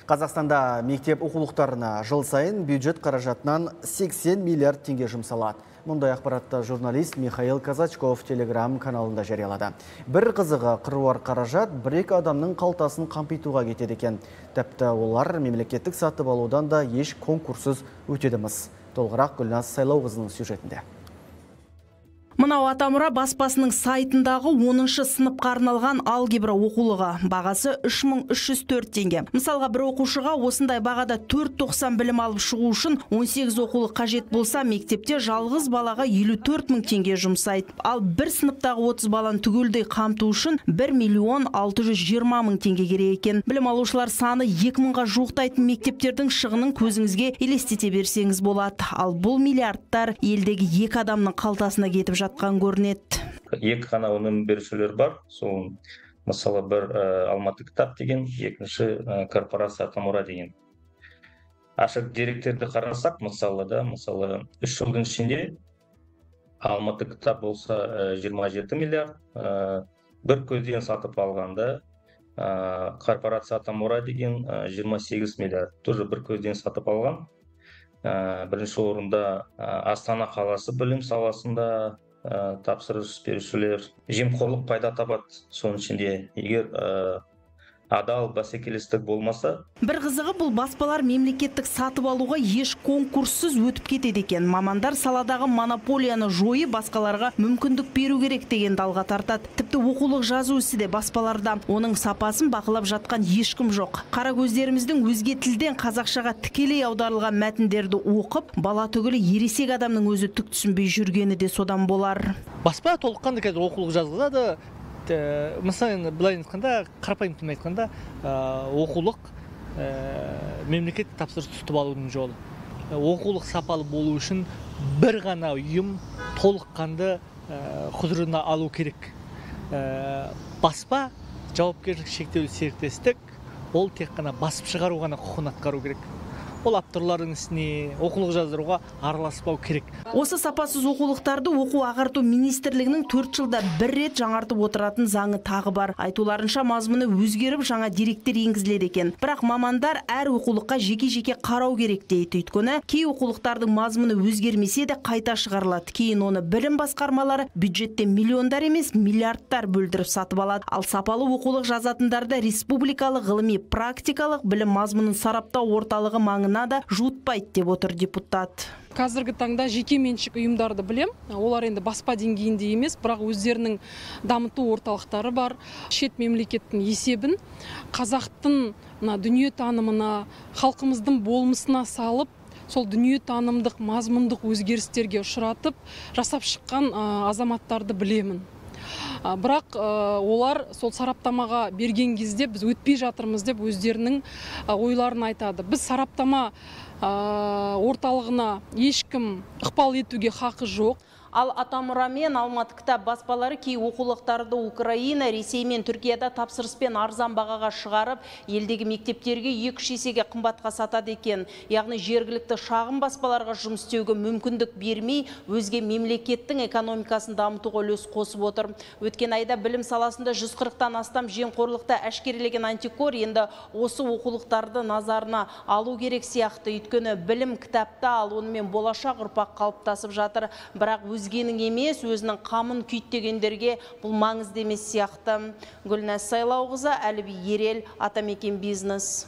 Қазақстанда мектеп оқулықтарына жыл сайын бюджет қаражатынан 80 миллиард теңге жұмсалады. Мұндай ақпаратты журналист Михаил Казачков Telegram каналында жариялады. Бір қызығы, қыруар қаражат бір-екі адамның қалтасын қампитуға кетеді екен. Тіпті олар мемлекеттік сатып алудан да еш конкурсыз өтедіміз. Толығырақ Гүлназ Сайлауқызының сюжетінде. Мынау Атамұра баспасының сайтындағы 10-шы сыныпқа арналған алгебра оқулығы. Бағасы 3304 теңге. Мысалға, бір оқушыға осындай бағада 4.90 білім алып шығу үшін 18 оқулық қажет болса, мектепте жалғыз балаға 54 мың теңге жұмсайды. Ал бір сыныптағы 30 баланы түгелдей қамту үшін 1 миллион 620 мың теңге керек екен. Білім алушылар саны 2000-ға жуықтайтын мектептердің шығынын көзіңізге елестете берсеңіз болады. Ал бұл миллиардтар елдегі екі адамның қалтасына кетіп жатқан көрінеді. Екі ғана өнім берушілер бар. Сол мысалы бір Алматы кітап деген, екінші корпорация Атамұра деген. Ашық деректерді қарасақ, мысалы 3 жылдың ішінде Алматы кітап болса 27 миллиард, бір көзден сатып алғанда корпорация Атамұра деген 28 миллиард, тоже бір көзден сатып алған. Бірінші орында Астана қаласы білім саласында тапсырыс берушілер жемқорлық пайда табады. Соның ішінде егер адал бәсекелестік болмаса. Бір қызығы, бұл баспалар мемлекеттік сатып алуға еш конкурссыз өтіп кетеді екен. Мамандар саладағы монополияны жойып, басқаларға мүмкіндік беру керек деген алға тартады. Тіпті оқулық жазу ісі де баспаларда. Оның сапасын бақылап жатқан ешкім жоқ. Қара көздеріміздің өзге тілден қазақшаға тікелей аударылған мәтіндерді оқып, бала түгілі ересек адамның өзі түк түсінбей жүргені де содан болар. Баспа толыққанды қазір оқулық жазылады. Мысалы, былай айтқанда, қарапайым тілмен айтқанда, оқулық мемлекет тапсырыс тұтып алудың жолы. Оқулық сапалы болу үшін бір ғана ұйым толыққанды құзырына алу керек. Баспа жауапкершілігі шектеулі серіктестік, ол тек қана басып шығару ғана құқығын атқару керек. Ол авторлардың ісіне, оқулық жаздыруға араласпау керек. Осы сапасыз оқулықтарды оқу ағарту министрлігінің 4 жылда бір рет жаңартып отыратын заңы тағы бар. Айтуларынша мазмұны өзгеріп, жаңа деректер енгізіледі екен. Бірақ мамандар әр оқулыққа жеке-жеке қарау керек дейді. Өйткені кей оқулықтардың мазмұны өзгермесе де қайта шығарылады. Кейін оны білім басқармалары бюджетте миллиондар емес, миллиардтар бөлдіріп сатып алады. Ал сапалы оқулық жазатындарды республикалық ғылыми практикалық білім мазмұнын сараптау орталығы маңына да жуытпайды деп отыр депутат. Қазіргі таңда жеке меншік ұйымдарды білем. Олар енді баспа деңгейінде емес, бірақ өздерінің дамыту орталықтары бар. Шет мемлекеттің есебін қазақтың дүние танымына, халқымыздың болмысына салып, сол дүние танымдық, мазмұндық өзгерістерге ұшыратып, жасап шыққан азаматтарды білемін. Бірақ олар сол сараптамаға берген кезде біз өтпей жатырмыз деп өздерінің ойларын айтады. Біз сараптама орталығына ешкім ықпал етуге хақы жоқ. Ал Атамұра мен Алматы кітап баспалары кей оқулықтарды Украина, Ресей мен Түркияда тапсырыспен арзан бағаға шығарып, елдегі мектептерге 2-3 есеге қымбатқа сатады екен. Яғни жергілікті шағын баспаларға жұмыс істеуге мүмкіндік бермей, өзге мемлекеттің экономикасын дамытуға үлес қосып отыр. Өткен айда білім саласында 140-тан астам жемқорлықты әшкерелеген антикор енді осы оқулықтарды назарына алу керек сияқты. Өйткені білім кітапта, ал онымен болашақ ұрпақ қалыптасып жатыр. Бірақ өзгенің емес, өзінің қамын күйттегендерге бұл маңызды емес сияқты. Гүлназ Сайлауқызы, Әліби Ерел, Атамекен бизнес.